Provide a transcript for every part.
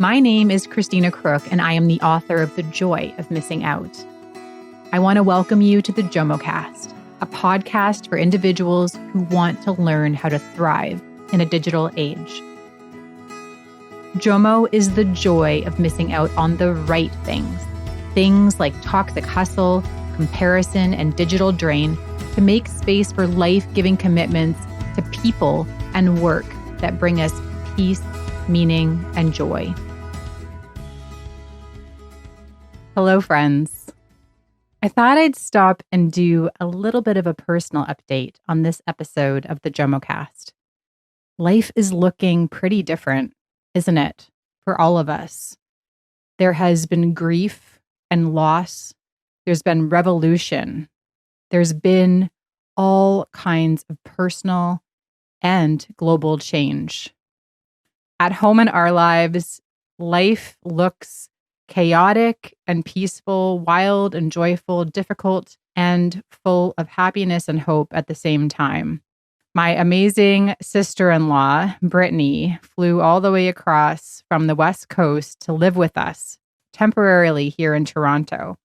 My name is Christina Crook, and I am the author of The Joy of Missing Out. I want to welcome you to the JOMOCast, a podcast for individuals who want to learn how to thrive in a digital age. JOMO is the joy of missing out on the right things. Things like toxic hustle, comparison, and digital drain to make space for life-giving commitments to people and work that bring us peace, meaning, and joy. Hello, friends. I thought I'd stop and do a little bit of a personal update on this episode of the JOMOCast. Life is looking pretty different, isn't it, for all of us? There has been grief and loss. There's been revolution. There's been all kinds of personal and global change. At home in our lives, life looks chaotic and peaceful, wild and joyful, difficult and full of happiness and hope at the same time. My amazing sister-in-law, Brittany, flew all the way across from the West Coast to live with us temporarily here in Toronto.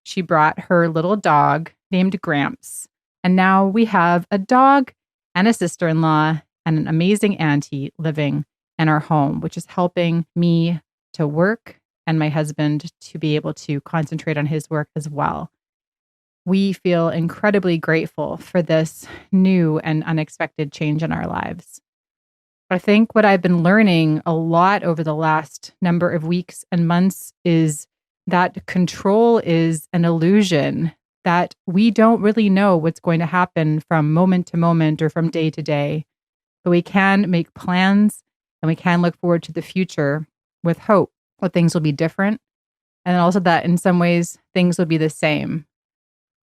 She brought her little dog named Gramps, and now we have a dog and a sister-in-law and an amazing auntie living in our home, which is helping me to work and my husband to be able to concentrate on his work as well. We feel incredibly grateful for this new and unexpected change in our lives. I think what I've been learning a lot over the last number of weeks and months is that control is an illusion, that we don't really know what's going to happen from moment to moment or from day to day. But we can make plans and we can look forward to the future with hope that things will be different. And also that in some ways, things will be the same.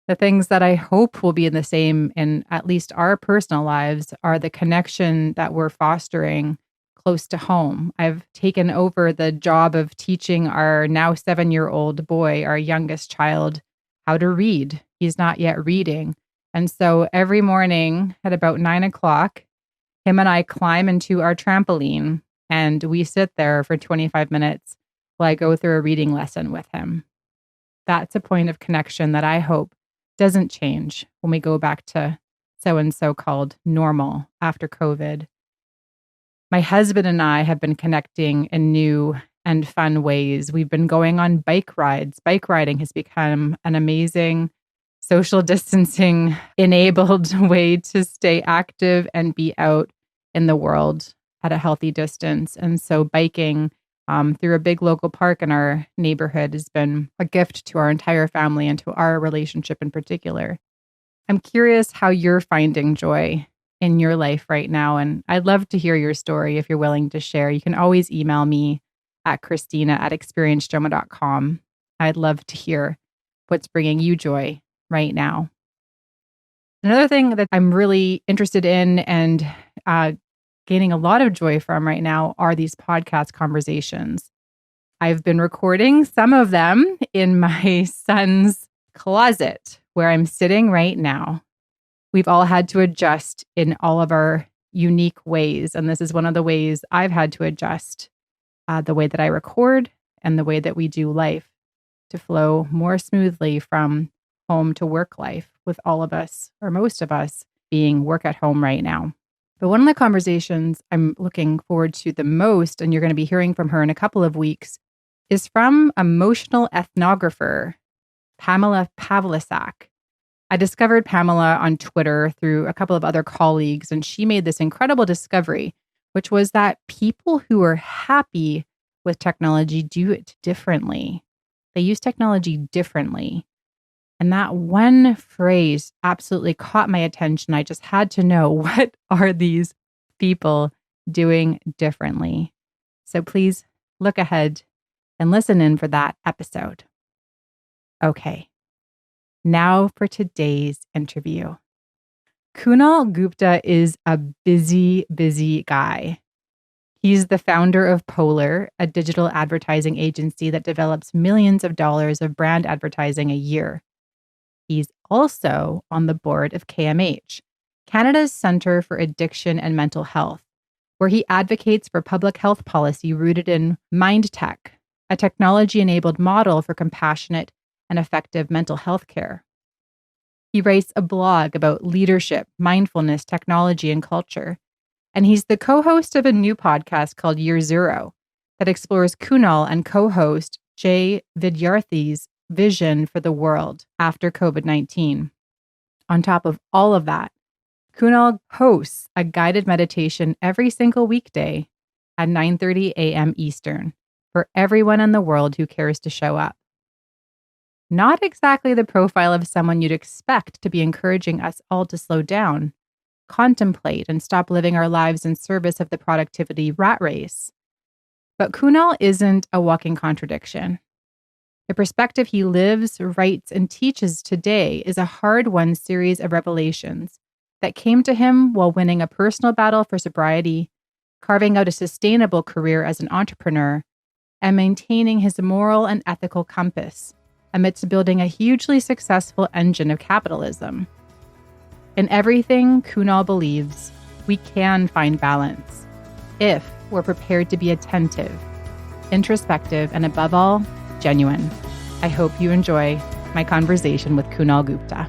The things that I hope will be the same in at least our personal lives are the connection that we're fostering close to home. I've taken over the job of teaching our now 7-year-old boy, our youngest child, how to read. He's not yet reading. And so every morning at about 9 o'clock, him and I climb into our trampoline and we sit there for 25 minutes while I go through a reading lesson with him. That's a point of connection that I hope doesn't change when we go back to so-and-so called normal after COVID. My husband and I have been connecting in new and fun ways. We've been going on bike rides. Bike riding has become an amazing social distancing enabled way to stay active and be out in the world at a healthy distance. And so biking through a big local park in our neighborhood has been a gift to our entire family and to our relationship in particular. I'm curious how you're finding joy in your life right now. And I'd love to hear your story if you're willing to share. You can always email me at Christina@experiencejomo.com. I'd love to hear what's bringing you joy right now. Another thing that I'm really interested in and gaining a lot of joy from right now are these podcast conversations. I've been recording some of them in my son's closet where I'm sitting right now. We've all had to adjust in all of our unique ways. And this is one of the ways I've had to adjust the way that I record and the way that we do life to flow more smoothly from home to work life with all of us, or most of us, being work at home right now. But one of the conversations I'm looking forward to the most, and you're going to be hearing from her in a couple of weeks, is from emotional ethnographer Pamela Pavlisak. I discovered Pamela on Twitter through a couple of other colleagues, and she made this incredible discovery, which was that people who are happy with technology do it differently. They use technology differently. And that one phrase absolutely caught my attention. I just had to know, what are these people doing differently? So please look ahead and listen in for that episode. Okay, now for today's interview. Kunal Gupta is a busy, busy guy. He's the founder of Polar, a digital advertising agency that develops millions of dollars of brand advertising a year. He's also on the board of CAMH, Canada's Centre for Addiction and Mental Health, where he advocates for public health policy rooted in mindtech, a technology-enabled model for compassionate and effective mental health care. He writes a blog about leadership, mindfulness, technology, and culture. And he's the co-host of a new podcast called Year Zero that explores Kunal and co-host Jay Vidyarthi's vision for the world after COVID-19. On top of all of that, Kunal hosts a guided meditation every single weekday at 9:30 a.m. Eastern for everyone in the world who cares to show up. Not exactly the profile of someone you'd expect to be encouraging us all to slow down, contemplate, and stop living our lives in service of the productivity rat race. But Kunal isn't a walking contradiction. The perspective he lives, writes, and teaches today is a hard-won series of revelations that came to him while winning a personal battle for sobriety, carving out a sustainable career as an entrepreneur, and maintaining his moral and ethical compass amidst building a hugely successful engine of capitalism. In everything Kunal believes, we can find balance if we're prepared to be attentive, introspective, and above all, genuine. I hope you enjoy my conversation with Kunal Gupta.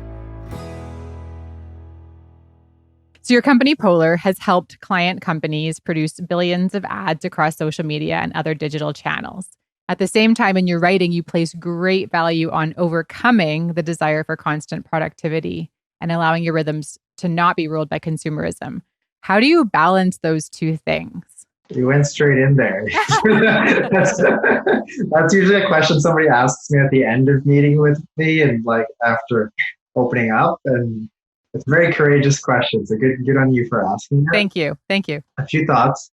So your company, Polar, has helped client companies produce billions of ads across social media and other digital channels. At the same time, in your writing, you place great value on overcoming the desire for constant productivity and allowing your rhythms to not be ruled by consumerism. How do you balance those two things? You went straight in there. That's usually a question somebody asks me at the end of meeting with me and like after opening up. And it's a very courageous question. So good on you for asking that. Thank you. A few thoughts.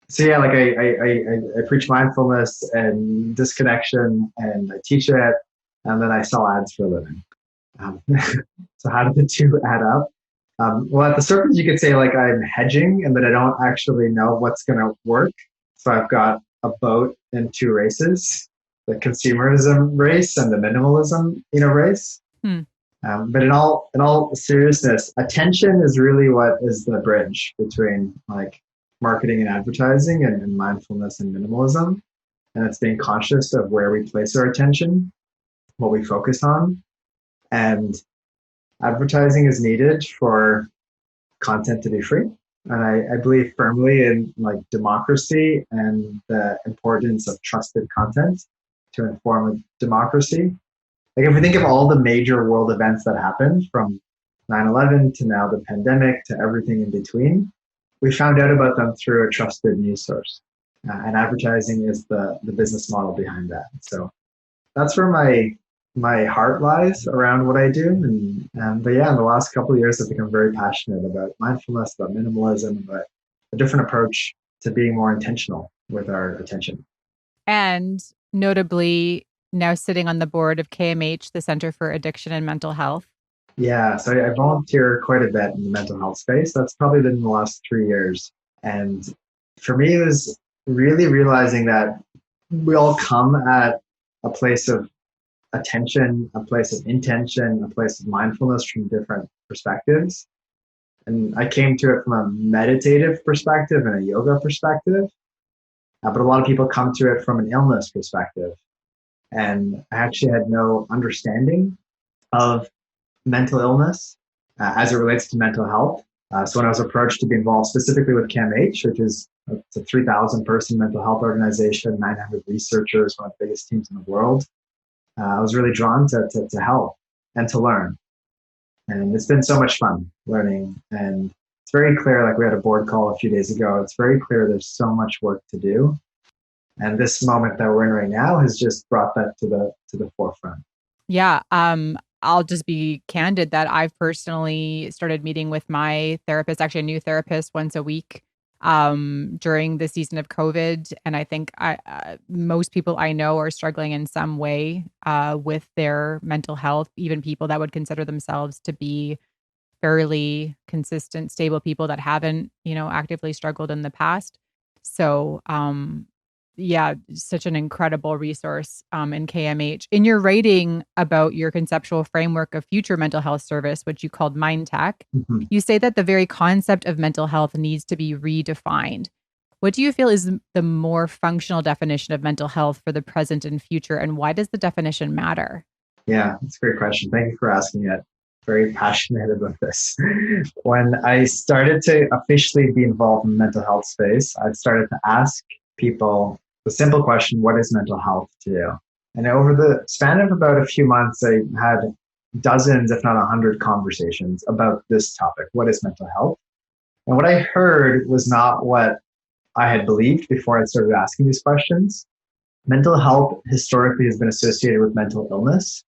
So yeah, like I preach mindfulness and disconnection, and I teach it, and then I sell ads for a living. So how do the two add up? Well, at the surface, you could say like I'm hedging and that I don't actually know what's going to work. So I've got a boat in two races, the consumerism race and the minimalism, race. But in all seriousness, attention is really what is the bridge between like marketing and advertising and mindfulness and minimalism. And it's being conscious of where we place our attention, what we focus on. And advertising is needed for content to be free. And I believe firmly in like democracy and the importance of trusted content to inform a democracy. Like if we think of all the major world events that happened from 9/11 to now the pandemic to everything in between, we found out about them through a trusted news source. And advertising is the business model behind that. So that's where my heart lies around what I do. But yeah, in the last couple of years, I've become very passionate about mindfulness, about minimalism, about a different approach to being more intentional with our attention. And notably, now sitting on the board of CAMH, the Center for Addiction and Mental Health. Yeah, so I volunteer quite a bit in the mental health space. That's probably been in the last 3 years. And for me, it was really realizing that we all come at a place of attention, a place of intention, a place of mindfulness from different perspectives. And I came to it from a meditative perspective and a yoga perspective. But a lot of people come to it from an illness perspective. And I actually had no understanding of mental illness as it relates to mental health. So when I was approached to be involved specifically with CAMH, which is a 3,000 person mental health organization, 900 researchers, one of the biggest teams in the world, I was really drawn to help and to learn. And it's been so much fun learning. And it's very clear, like we had a board call a few days ago, it's very clear there's so much work to do. And this moment that we're in right now has just brought that to the forefront. Yeah. I'll just be candid that I've personally started meeting with my therapist, actually a new therapist, once a week during the season of COVID. And I think most people I know are struggling in some way with their mental health, even people that would consider themselves to be fairly consistent, stable people that haven't, actively struggled in the past. So yeah, such an incredible resource in KMH. In your writing about your conceptual framework of future mental health service, which you called mindtech, Mhm. you say that the very concept of mental health needs to be redefined. What do you feel is the more functional definition of mental health for the present and future, and why does the definition matter? Yeah, that's a great question. Thank you for asking it. Very passionate about this. When I started to officially be involved in the mental health space, I started to ask people the simple question, what is mental health to you? And over the span of about a few months, I had dozens, if not 100 conversations about this topic. What is mental health? And what I heard was not what I had believed before I started asking these questions. Mental health historically has been associated with mental illness.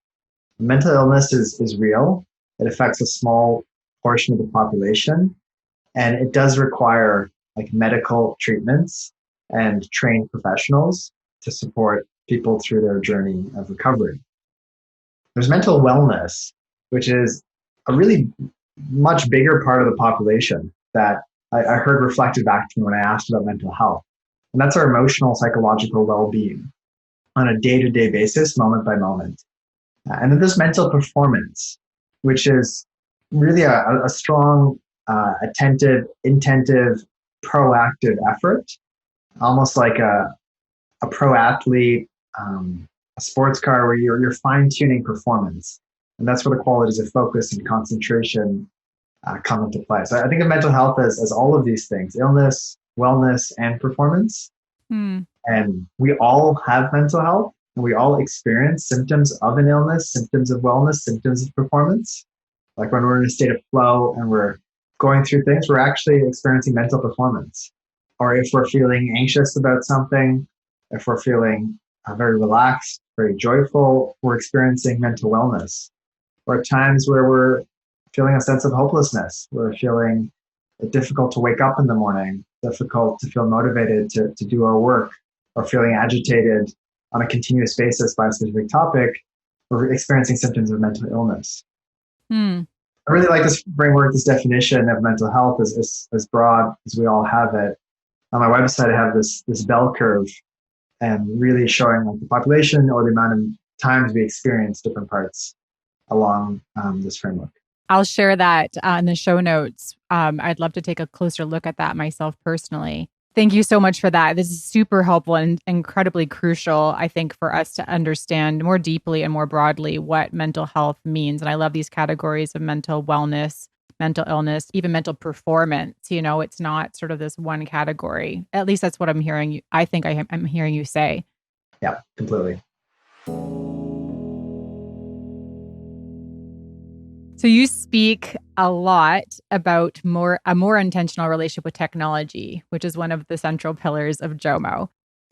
Mental illness is real. It affects a small portion of the population, and it does require like medical treatments and trained professionals to support people through their journey of recovery. There's mental wellness, which is a really much bigger part of the population that I heard reflected back to me when I asked about mental health. And that's our emotional, psychological well being on a day to day basis, moment by moment. And then there's mental performance, which is really a strong, attentive, intentive, proactive effort, almost like a pro athlete, a sports car where you're fine tuning performance. And that's where the qualities of focus and concentration come into play. So I think of mental health as all of these things: illness, wellness, and performance. Hmm. And we all have mental health, and we all experience symptoms of an illness, symptoms of wellness, symptoms of performance. Like when we're in a state of flow and we're going through things, we're actually experiencing mental performance. Or if we're feeling anxious about something, if we're feeling very relaxed, very joyful, we're experiencing mental wellness. Or at times where we're feeling a sense of hopelessness, we're feeling it difficult to wake up in the morning, difficult to feel motivated to do our work, or feeling agitated on a continuous basis by a specific topic, we're experiencing symptoms of mental illness. Hmm. I really like this framework, this definition of mental health as broad as we all have it. On my website, I have this bell curve and really showing like the population or the amount of times we experience different parts along this framework. I'll share that in the show notes. I'd love to take a closer look at that myself personally. Thank you so much for that. This is super helpful and incredibly crucial, I think, for us to understand more deeply and more broadly what mental health means. And I love these categories of mental wellness, mental illness, even mental performance. You know, it's not sort of this one category. At least that's what I'm hearing you. I think I'm hearing you say. Yeah, completely. So you speak a lot about a more intentional relationship with technology, which is one of the central pillars of JOMO.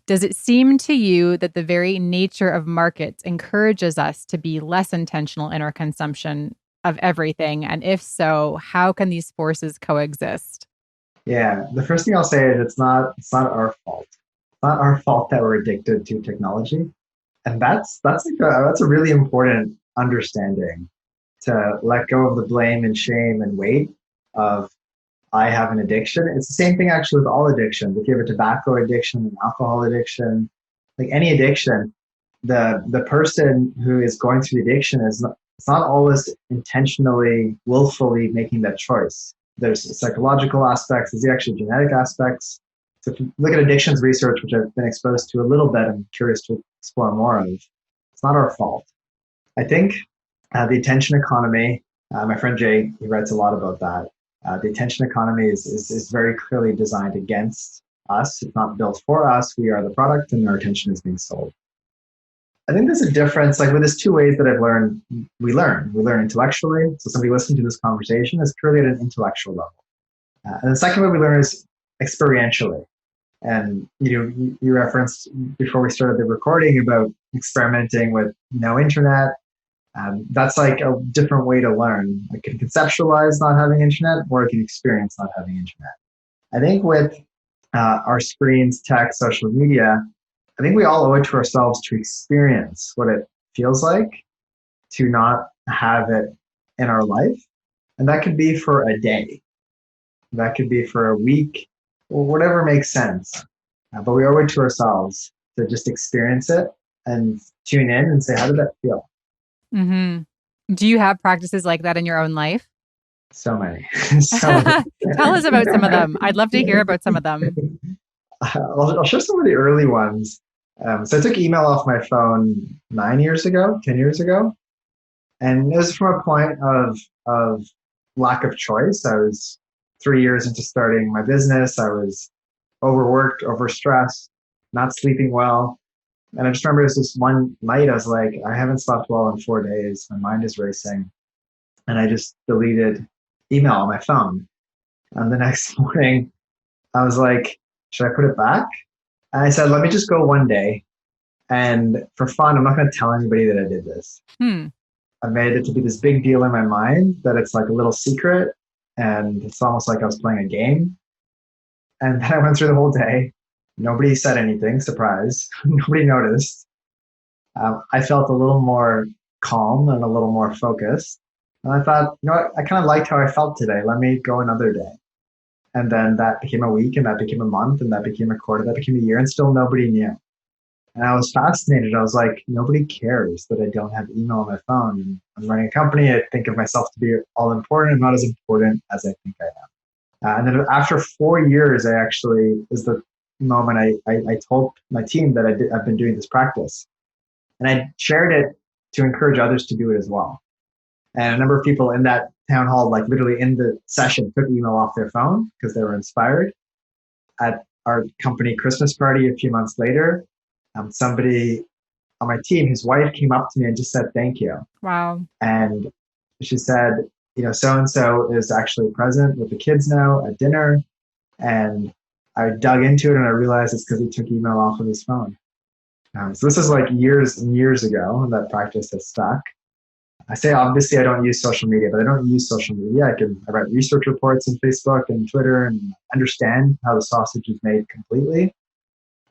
Does it seem to you that the very nature of markets encourages us to be less intentional in our consumption of everything? And if so, how can these forces coexist? Yeah, the first thing I'll say is it's not our fault. It's not our fault that we're addicted to technology, and that's a really important understanding, to let go of the blame and shame and weight of I have an addiction. It's the same thing actually with all addictions. If you have a tobacco addiction, an alcohol addiction, like any addiction, the person who is going through the addiction it's not always intentionally, willfully making that choice. There's psychological aspects, there's actually genetic aspects. So if you look at addictions research, which I've been exposed to a little bit, I'm curious to explore more of. It's not our fault. I think the attention economy, my friend Jay, he writes a lot about that. The attention economy is very clearly designed against us. It's not built for us. We are the product and our attention is being sold. I think there's a difference, like with there's two ways that I've learned, we learn intellectually. So somebody listening to this conversation is purely at an intellectual level. And the second way we learn is experientially. And you referenced before we started the recording about experimenting with no internet. That's like a different way to learn. I can conceptualize not having internet, or I can experience not having internet. I think with our screens, tech, social media, I think we all owe it to ourselves to experience what it feels like to not have it in our life. And that could be for a day, that could be for a week, or whatever makes sense. but we owe it to ourselves to just experience it and tune in and say, how did that feel? Mm-hmm. Do you have practices like that in your own life? So many. So Tell us about some of them. I'd love to hear many. about some of them. I'll share some of the early ones. So I took email off my phone 9 years ago, 10 years ago. And it was from a point of lack of choice. I was 3 years into starting my business. I was overworked, overstressed, not sleeping well. And I just remember it was this one night I was like, I haven't slept well in 4 days. My mind is racing. And I just deleted email on my phone. And the next morning, I was like, should I put it back? And I said, let me just go one day. And for fun, I'm not going to tell anybody that I did this. Hmm. I made it to be this big deal in my mind that it's like a little secret. And it's almost like I was playing a game. And then I went through the whole day. Nobody said anything, surprise. Nobody noticed. I felt a little more calm and a little more focused. And I thought, you know what? I kind of liked how I felt today. Let me go another day. And then that became a week, and that became a month, and that became a quarter, that became a year, and still nobody knew. And I was fascinated. I was like, nobody cares that I don't have email on my phone. And I'm running a company. I think of myself to be all important. I'm not as important as I think I am. And then after 4 years, I actually is the moment I told my team that I've been doing this practice. And I shared it to encourage others to do it as well. And a number of people in that town hall, like literally in the session, took email off their phone because they were inspired. At our company Christmas party a few months later, somebody on my team, his wife came up to me and just said, thank you. Wow. And she said, so-and-so is actually present with the kids now at dinner. And I dug into it and I realized it's because he took email off of his phone. So this is like years and years ago, and that practice has stuck. I say, obviously, I don't use social media, but I don't use social media. I write research reports on Facebook and Twitter and understand how the sausage is made completely.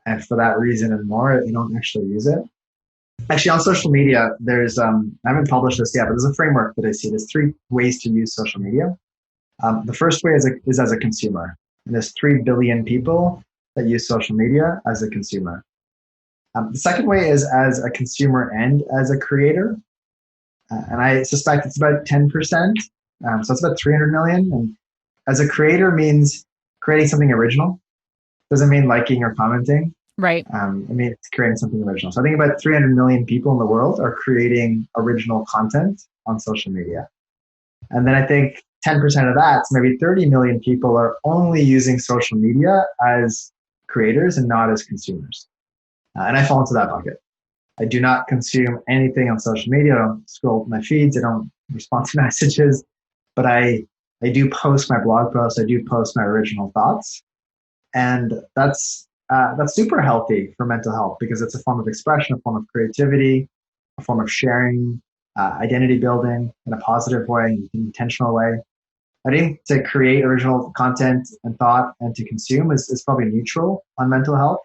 And for that reason and more, I don't actually use it. Actually, on social media, there's, I haven't published this yet, but there's a framework that I see. There's 3 ways to use social media. The first way is as a consumer. And there's 3 billion people that use social media as a consumer. The second way is as a consumer and as a creator. And I suspect it's about 10%. So it's about 300 million. And as a creator means creating something original. Doesn't mean liking or commenting. Right. I mean, it's creating something original. So I think about 300 million people in the world are creating original content on social media. And then I think 10% of that, so maybe 30 million people are only using social media as creators and not as consumers. And I fall into that bucket. I do not consume anything on social media. I don't scroll my feeds. I don't respond to messages. But I do post my blog posts. I do post my original thoughts. And that's super healthy for mental health because it's a form of expression, a form of creativity, a form of sharing, identity building in a positive way, an intentional way. I think to create original content and thought and to consume is probably neutral on mental health.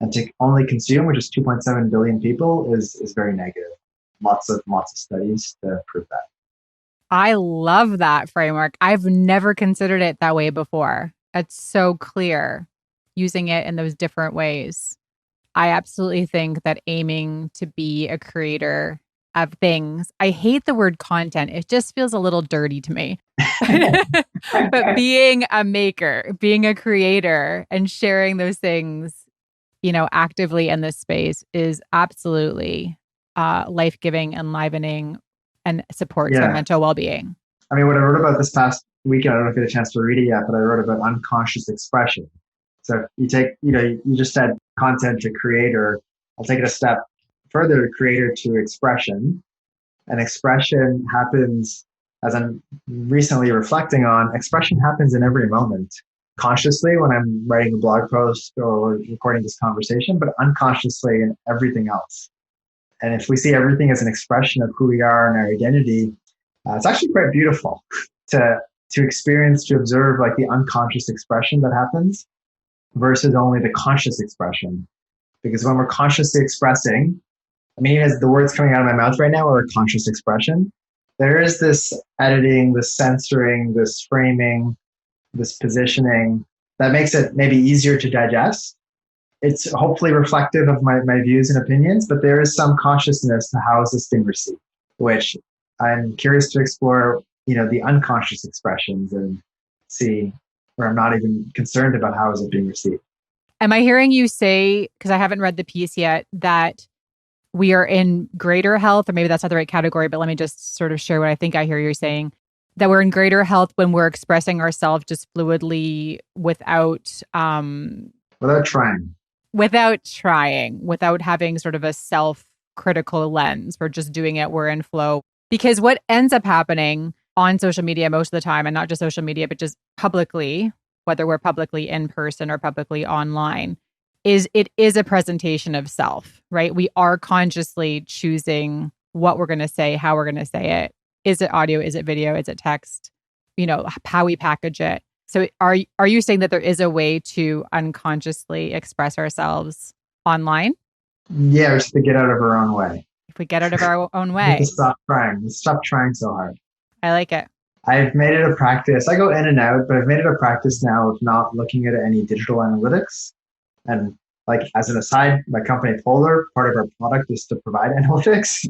And to only consume, which is 2.7 billion people, is very negative. Lots of studies to prove that. I love that framework. I've never considered it that way before. It's so clear using it in those different ways. I absolutely think that aiming to be a creator of things, I hate the word content. It just feels a little dirty to me. But being a maker, being a creator and sharing those things, actively in this space is absolutely life-giving, enlivening, and supports our mental well-being. I mean, what I wrote about this past weekend, I don't know if you had a chance to read it yet, but I wrote about unconscious expression. So you take, you just said content to creator. I'll take it a step further, creator to expression. And expression happens, as I'm recently reflecting on, expression happens in every moment. Consciously when I'm writing a blog post or recording this conversation, but unconsciously in everything else. And if we see everything as an expression of who we are and our identity, it's actually quite beautiful to experience, to observe like the unconscious expression that happens versus only the conscious expression. Because when we're consciously expressing, I mean, as the words coming out of my mouth right now are a conscious expression, there is this editing, this censoring, this framing, this positioning that makes it maybe easier to digest. it's hopefully reflective of my views and opinions, but there is some consciousness to how is this being received, which I'm curious to explore, the unconscious expressions and see where I'm not even concerned about how is it being received. Am I hearing you say, because I haven't read the piece yet, that we are in greater health, or maybe that's not the right category, but let me just sort of share what I think I hear you saying, that we're in greater health when we're expressing ourselves just fluidly Without trying. Without having sort of a self-critical lens. We're just doing it, we're in flow. Because what ends up happening on social media most of the time, and not just social media, but just publicly, whether we're publicly in person or publicly online, is it is a presentation of self, right? We are consciously choosing what we're going to say, how we're going to say it. Is it audio? Is it video? Is it text? How we package it. So are you saying that there is a way to unconsciously express ourselves online? Yeah, just to get out of our own way. If we get out of our own We have way. to stop trying. Let's stop trying so hard. I like it. I've made it a practice. I go in and out, but I've made it a practice now of not looking at any digital analytics. And like as an aside, my company Polar, part of our product is to provide analytics.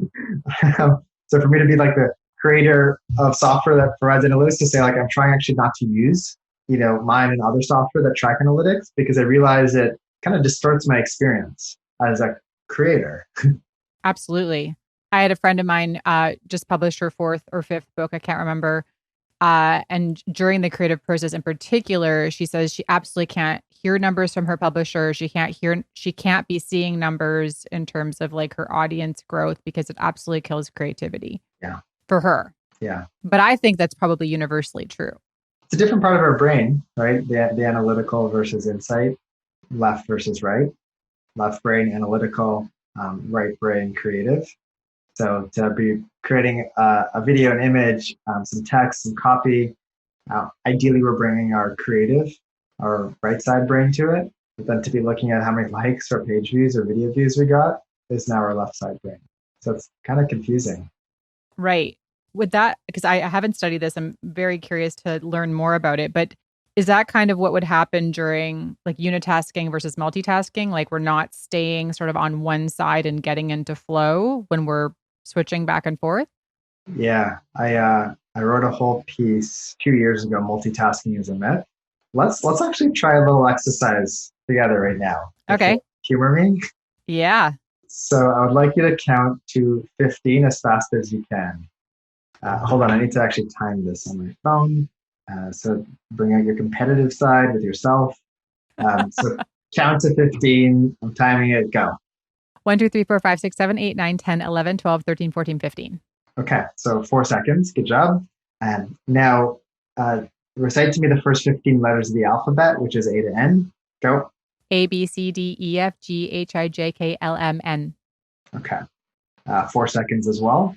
So for me to be like the creator of software that provides analytics, to say like I'm trying actually not to use, mine and other software that track analytics, because I realize it kind of distorts my experience as a creator. Absolutely. I had a friend of mine just published her fourth or fifth book. I can't remember. And during the creative process in particular, she says she absolutely can't hear numbers from her publisher. She can't be seeing numbers in terms of like her audience growth, because it absolutely kills creativity. Yeah. For her. Yeah. But I think that's probably universally true. It's a different part of our brain, right? The analytical versus insight, left versus right. Left brain analytical, right brain creative. So to be creating a video, an image, some text, some copy, ideally we're bringing our creative, our right side brain to it. But then to be looking at how many likes or page views or video views we got is now our left side brain. So it's kind of confusing. Right. With that, because I haven't studied this, I'm very curious to learn more about it. But is that kind of what would happen during like unitasking versus multitasking? Like we're not staying sort of on one side and getting into flow when we're switching back and forth? Yeah, I wrote a whole piece 2 years ago. Multitasking is a myth. Let's actually try a little exercise together right now. Okay. Humor me. Yeah. So I would like you to count to 15 as fast as you can. Hold on, I need to actually time this on my phone. So bring out your competitive side with yourself. So count to 15. I'm timing it. Go. 1, 2, 3, 4, 5, 6, 7, 8, 9, 10, 11, 12, 13, 14, 15. Okay, so 4 seconds. Good job. And now recite to me the first 15 letters of the alphabet, which is A to N. Go. A, B, C, D, E, F, G, H, I, J, K, L, M, N. Okay. 4 seconds as well.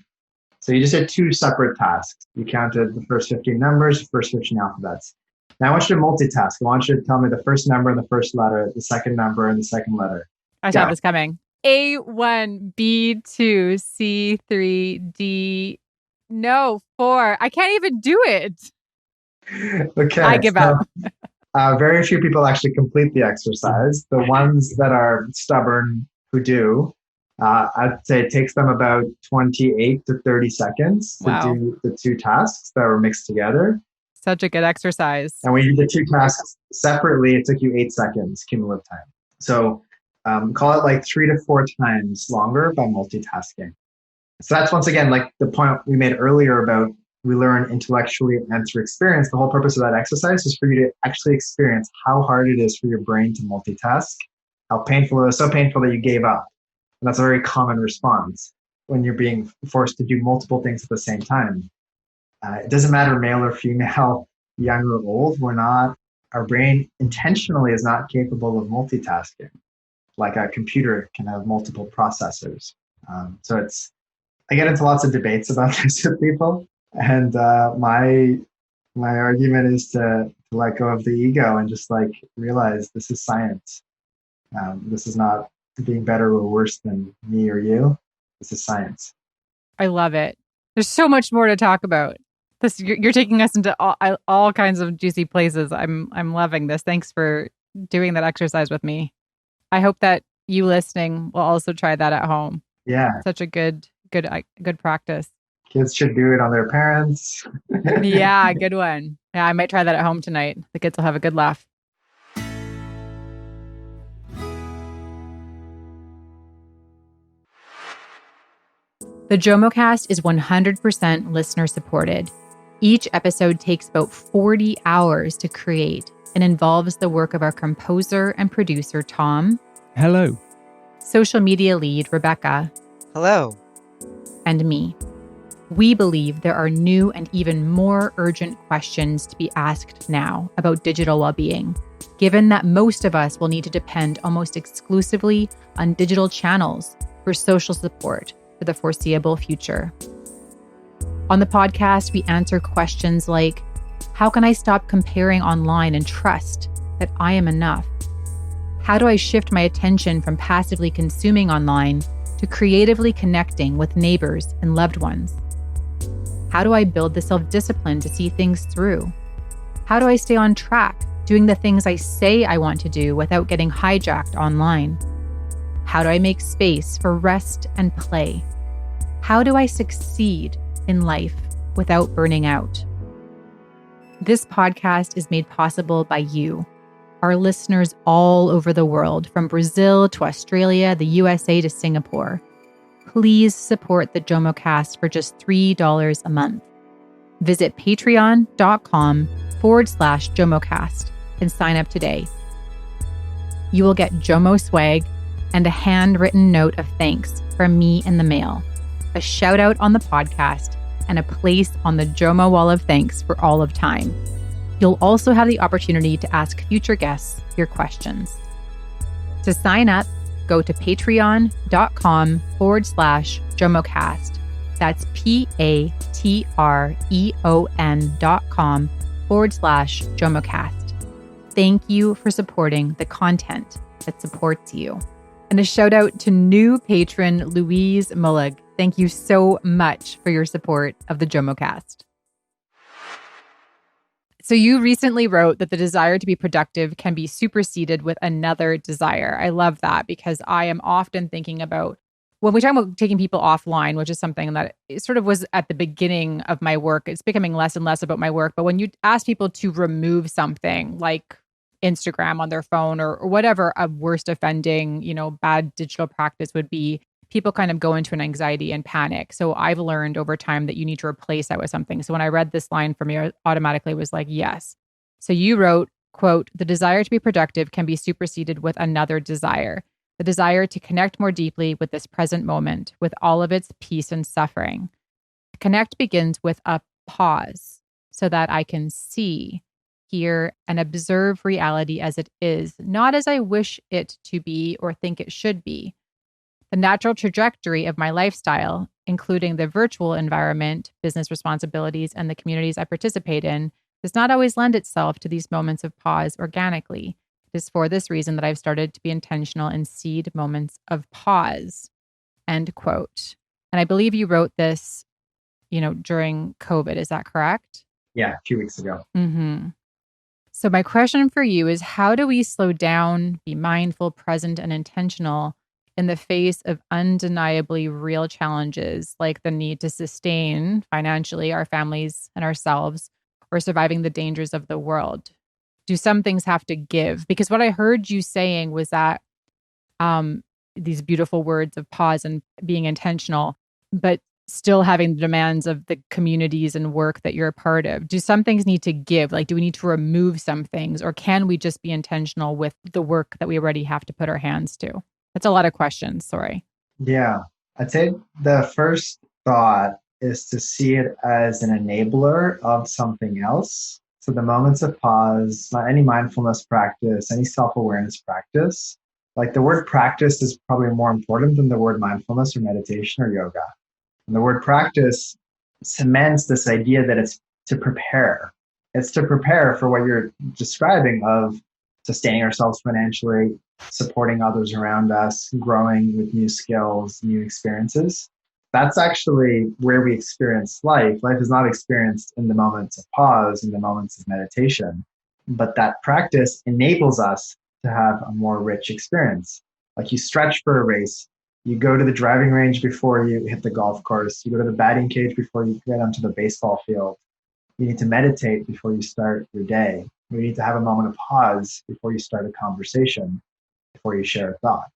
So you just did 2 separate tasks. You counted the first 15 numbers, first 15 alphabets. Now I want you to multitask. I want you to tell me the first number and the first letter, the second number and the second letter. I saw this coming. A1, B2, C3, D. No, 4. I can't even do it. Okay. I give up. Very few people actually complete the exercise. The ones that are stubborn who do, I'd say it takes them about 28 to 30 seconds to do the 2 tasks that were mixed together. Such a good exercise. And when you did the 2 tasks separately, it took you 8 seconds cumulative time. So call it like 3 to 4 times longer by multitasking. So that's once again like the point we made earlier about we learn intellectually and through experience. The whole purpose of that exercise is for you to actually experience how hard it is for your brain to multitask, how painful it is, so painful that you gave up. And that's a very common response when you're being forced to do multiple things at the same time. It doesn't matter male or female, young or old, our brain intentionally is not capable of multitasking. Like a computer can have multiple processors. So I get into lots of debates about this with people. And my argument is to let go of the ego and just like realize this is science. This is not being better or worse than me or you. This is science. I love it. There's so much more to talk about. You're taking us into all kinds of juicy places. I'm loving this. Thanks for doing that exercise with me. I hope that you listening will also try that at home. Yeah. Such a good practice. Kids should do it on their parents. Yeah, good one. Yeah, I might try that at home tonight. The kids will have a good laugh. The JOMOcast is 100% listener supported. Each episode takes about 40 hours to create and involves the work of our composer and producer, Tom. Hello. Social media lead, Rebecca. Hello. And me. We believe there are new and even more urgent questions to be asked now about digital well-being, given that most of us will need to depend almost exclusively on digital channels for social support for the foreseeable future. On the podcast, we answer questions like, how can I stop comparing online and trust that I am enough? How do I shift my attention from passively consuming online to creatively connecting with neighbors and loved ones? How do I build the self-discipline to see things through? How do I stay on track, doing the things I say I want to do without getting hijacked online? How do I make space for rest and play? How do I succeed in life without burning out? This podcast is made possible by you, our listeners all over the world, from Brazil to Australia, the USA to Singapore. Please support the JOMOcast for just $3 a month. Visit patreon.com/JOMOcast and sign up today. You will get JOMO swag and a handwritten note of thanks from me in the mail, a shout out on the podcast, and a place on the JOMO wall of thanks for all of time. You'll also have the opportunity to ask future guests your questions. To sign up, go to patreon.com/JOMOcast. That's patreon.com/JOMOcast. Thank you for supporting the content that supports you. And a shout out to new patron Louise Mullig. Thank you so much for your support of the JOMOcast. So you recently wrote that the desire to be productive can be superseded with another desire. I love that because I am often thinking about when we talk about taking people offline, which is something that it sort of was at the beginning of my work. It's becoming less and less about my work. But when you ask people to remove something like Instagram on their phone or whatever a worst offending, bad digital practice would be, people kind of go into an anxiety and panic. So I've learned over time that you need to replace that with something. So when I read this line from you, I automatically was like, yes. So you wrote, quote, the desire to be productive can be superseded with another desire, the desire to connect more deeply with this present moment, with all of its peace and suffering. Connect begins with a pause so that I can see, hear, and observe reality as it is, not as I wish it to be or think it should be. The natural trajectory of my lifestyle, including the virtual environment, business responsibilities, and the communities I participate in, does not always lend itself to these moments of pause organically. It is for this reason that I've started to be intentional and seed moments of pause. End quote. And I believe you wrote this, during COVID. Is that correct? Yeah, a few weeks ago. Mm-hmm. So my question for you is, how do we slow down, be mindful, present, and intentional in the face of undeniably real challenges like the need to sustain financially our families and ourselves or surviving the dangers of the world? Do some things have to give? Because what I heard you saying was that these beautiful words of pause and being intentional, but still having the demands of the communities and work that you're a part of. Do some things need to give? Like, do we need to remove some things, or can we just be intentional with the work that we already have to put our hands to? That's a lot of questions. Sorry. Yeah. I'd say the first thought is to see it as an enabler of something else. So the moments of pause, any mindfulness practice, any self-awareness practice, like the word practice is probably more important than the word mindfulness or meditation or yoga. And the word practice cements this idea that it's to prepare. It's to prepare for what you're describing of sustaining ourselves financially, supporting others around us, growing with new skills, new experiences. That's actually where we experience life. Life is not experienced in the moments of pause, in the moments of meditation, but that practice enables us to have a more rich experience. Like you stretch for a race, you go to the driving range before you hit the golf course, you go to the batting cage before you get onto the baseball field. You need to meditate before you start your day. You need to have a moment of pause before you start a conversation, before you share a thought.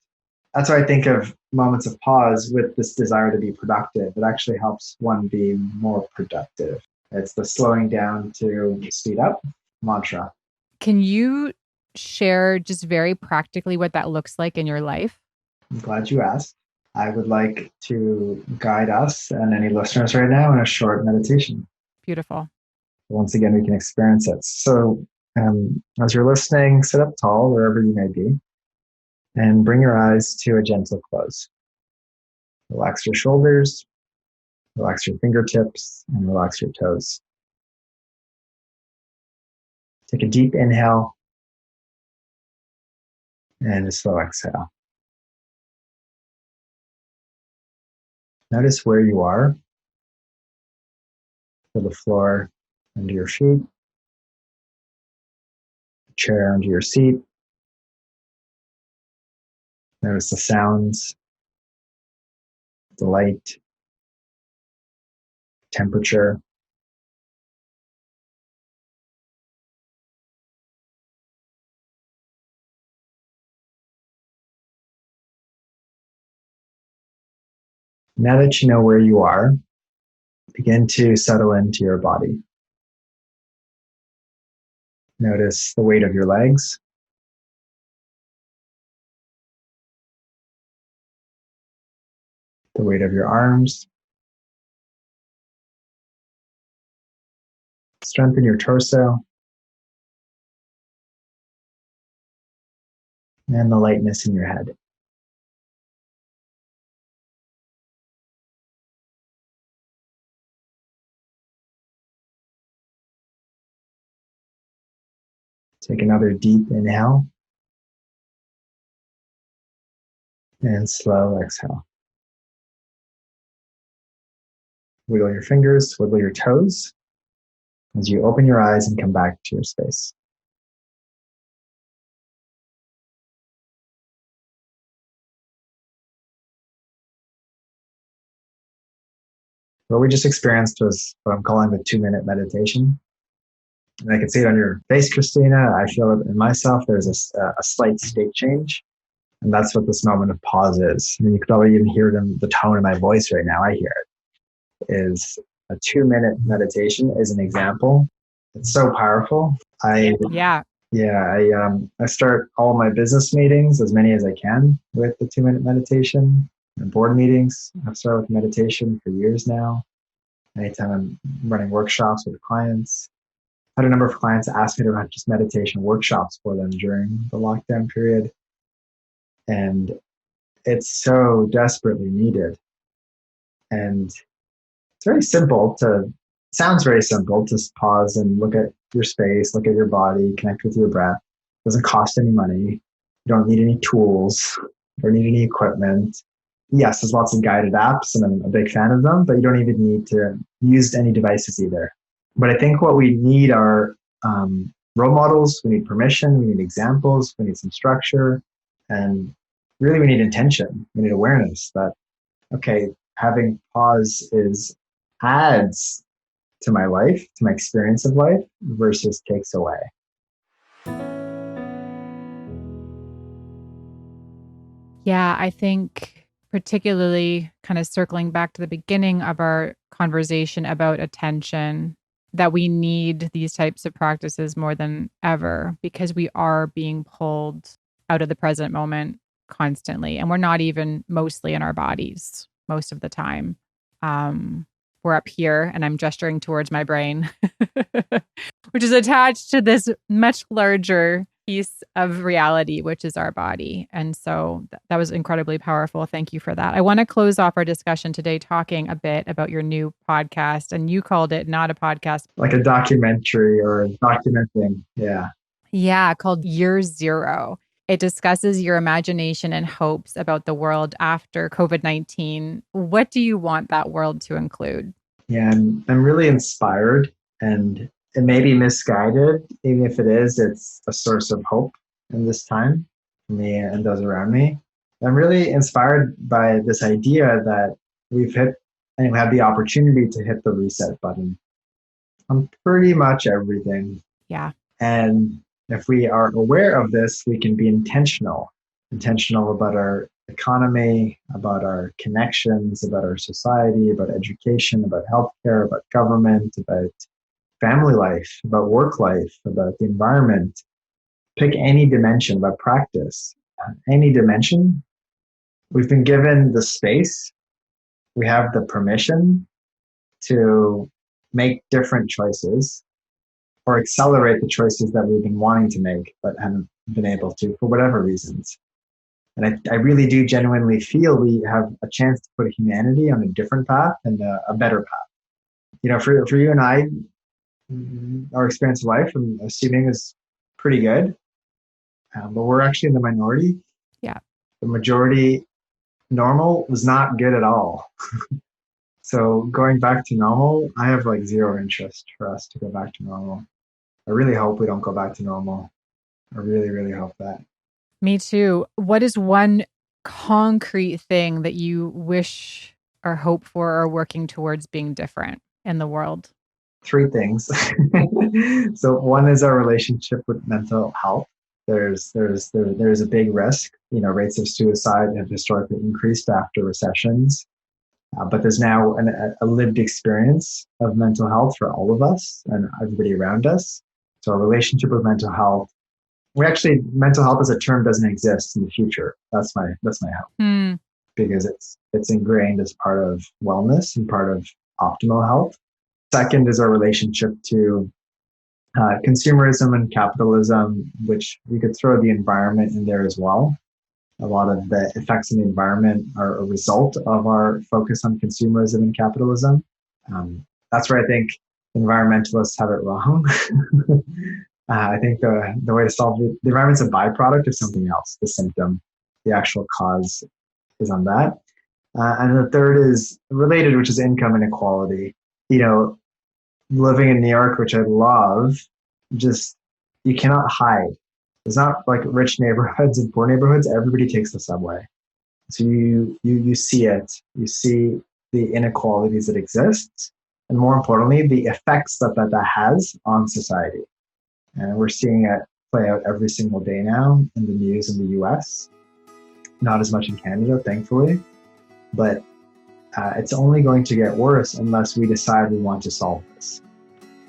That's why I think of moments of pause with this desire to be productive. It actually helps one be more productive. It's the slowing down to speed up mantra. Can you share just very practically what that looks like in your life? I'm glad you asked. I would like to guide us and any listeners right now in a short meditation. Beautiful. Once again, we can experience it. So as you're listening, sit up tall wherever you may be and bring your eyes to a gentle close. Relax your shoulders, relax your fingertips, and relax your toes. Take a deep inhale and a slow exhale. Notice where you are. Feel the floor under your feet, the chair under your seat. Notice the sounds, the light, temperature. Now that you know where you are, begin to settle into your body. Notice the weight of your legs, the weight of your arms. Strengthen your torso and the lightness in your head. Take another deep inhale and slow exhale. Wiggle your fingers, wiggle your toes as you open your eyes and come back to your space. What we just experienced was what I'm calling the 2-minute meditation. And I can see it on your face, Christina. I feel it in myself. There's a slight state change. And that's what this moment of pause is. I mean, you could probably even hear it in the tone of my voice right now. I hear it. Is a 2-minute meditation is an example. It's so powerful. I start all my business meetings, as many as I can, with the 2-minute meditation. And board meetings, I've started with meditation for years now. Anytime I'm running workshops with clients, I had a number of clients ask me to run just meditation workshops for them during the lockdown period. And it's so desperately needed. And it's very simple sounds very simple to pause and look at your space, look at your body, connect with your breath. It doesn't cost any money. You don't need any tools or need any equipment. Yes, there's lots of guided apps and I'm a big fan of them, but you don't even need to use any devices either. But I think what we need are role models. We need permission. We need examples. We need some structure. And really we need intention. We need awareness that, okay, having pause adds to my life, to my experience of life versus takes away. Yeah, I think particularly kind of circling back to the beginning of our conversation about attention, that we need these types of practices more than ever because we are being pulled out of the present moment constantly. And we're not even mostly in our bodies most of the time. We're up here and I'm gesturing towards my brain, which is attached to this much larger piece of reality, which is our body. And so that was incredibly powerful. Thank you for that. I want to close off our discussion today talking a bit about your new podcast. And you called it not a podcast. Like a documentary or documenting. Yeah. Yeah, called Year Zero. It discusses your imagination and hopes about the world after COVID-19. What do you want that world to include? Yeah, I'm really inspired, and it may be misguided. Even if it is, it's a source of hope in this time for me and those around me. I'm really inspired by this idea that we've hit and we have the opportunity to hit the reset button on pretty much everything. Yeah. And if we are aware of this, we can be intentional about our economy, about our connections, about our society, about education, about healthcare, about government, about family life, about work life, about the environment. Pick any dimension, about practice, any dimension. We've been given the space. We have the permission to make different choices or accelerate the choices that we've been wanting to make but haven't been able to for whatever reasons. And I really do genuinely feel we have a chance to put humanity on a different path and a better path. For you and I, our experience of life, I'm assuming, is pretty good. But we're actually in the minority. Yeah. The majority, normal, was not good at all. So going back to normal, I have like zero interest for us to go back to normal. I really hope we don't go back to normal. I really, really hope that. Me too. What is one concrete thing that you wish or hope for or working towards being different in the world? 3 things. So one is our relationship with mental health. There's a big risk. Rates of suicide have historically increased after recessions. But there's now a lived experience of mental health for all of us and everybody around us. So our relationship with mental health, mental health as a term doesn't exist in the future. That's my hope. Because it's ingrained as part of wellness and part of optimal health. Second is our relationship to consumerism and capitalism, which we could throw the environment in there as well. A lot of the effects on the environment are a result of our focus on consumerism and capitalism. That's where I think environmentalists have it wrong. I think the way to solve it, the environment's a byproduct of something else. The symptom, the actual cause is on that. And the third is related, which is income inequality. Living in New York, which I love, you cannot hide. It's not like rich neighborhoods and poor neighborhoods. Everybody takes the subway. So you see it. You see the inequalities that exist. And more importantly, the effects that has on society. And we're seeing it play out every single day now in the news in the US. Not as much in Canada, thankfully. But it's only going to get worse unless we decide we want to solve this.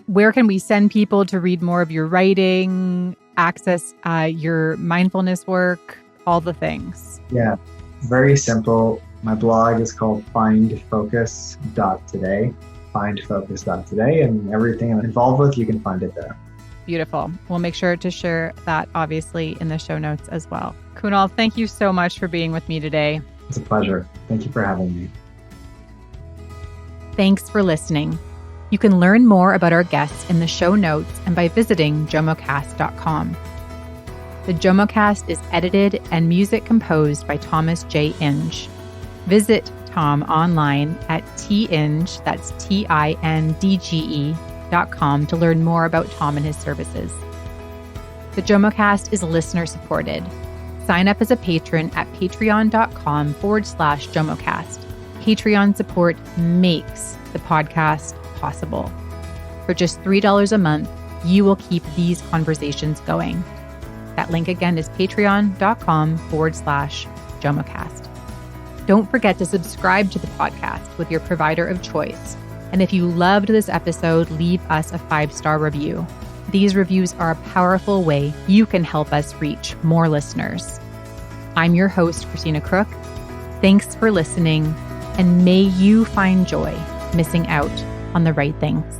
Where can we send people to read more of your writing, access your mindfulness work, all the things? Yeah, very simple. My blog is called findfocus.today, and everything I'm involved with, you can find it there. Beautiful. We'll make sure to share that, obviously, in the show notes as well. Kunal, thank you so much for being with me today. It's a pleasure. Thank you for having me. Thanks for listening. You can learn more about our guests in the show notes and by visiting JOMOCast.com. The JOMOCast is edited and music composed by Thomas J. Inge. Visit Tom online at tinge, that's TINDGE.com to learn more about Tom and his services. The JOMOCast is listener supported. Sign up as a patron at patreon.com/JOMOCast. Patreon support makes the podcast possible. For just $3 a month, you will keep these conversations going. That link again is patreon.com/JOMOCast. Don't forget to subscribe to the podcast with your provider of choice. And if you loved this episode, leave us a 5-star review. These reviews are a powerful way you can help us reach more listeners. I'm your host, Christina Crook. Thanks for listening, and may you find joy missing out on the right things.